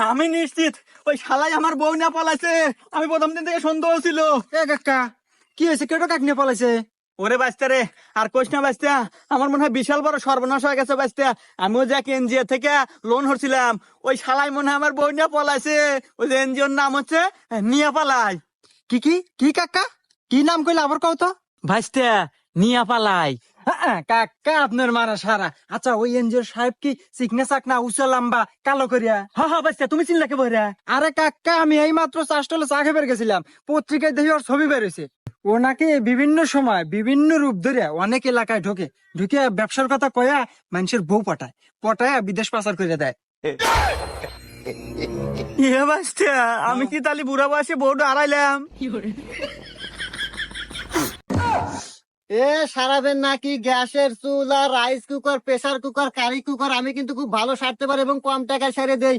আমি নিশ্চিত ওই শালাই আমার বউ না পলাইছে। আমি প্রথম দিন থেকে সন্দেহ ছিল। এ কাকা, কি হয়েছে? কেটো কাক নিয়ে পলাইছে? ওরে বাঁচতে রে, আর কোশ না বাঁচতে, আমার মনে হয় বিশাল বড় সর্বনাশ হয়ে গেছে বাঁচতে। আমিও যে এনজিও থেকে লোন হচ্ছিলাম, ওই শালাই মনে হয় আমার বউ নিয়ে পলাইছে। ওই যে এনজিওর নাম হচ্ছে নিয়া পালাই। কি কি কি কাকা, কি নাম কইলে আবার কও তো? ভাইস্তে, নিয়া পালাই। কাকা আপনার মারা সারা। আচ্ছা, ওই এনজিওর সাহেব কি চিকনে চাকনা উঁচা লম্বা কালো করিয়া? হ্যাঁ ভাইস্তে, তুমি চিনলা কে বইরা? আরে কাকা, আমি এই মাত্র চাষটলে চা খেয়ে বের গেছিলাম, পত্রিকায় দেখি ওর ছবি বেরোছে। ও নাকি বিভিন্ন সময় বিভিন্ন রূপ ধরে অনেক এলাকায় ঢোকে, ঢুকে ব্যবসার কথা কয়া মানুষের বউ পটায়, পটায় বিদেশ পাচার করে দেয়। ইয়ে ভাইস্তে, আমি কি তাহলে বুড়া বয়সে বউটা হারাইলাম? এ সারাবেন নাকি গ্যাসের চুলা, rice cooker, pressure cooker, curry cooker? আমি কিন্তু খুব ভালো সারতে পারি এবং কম টাকায় সেরে দেই।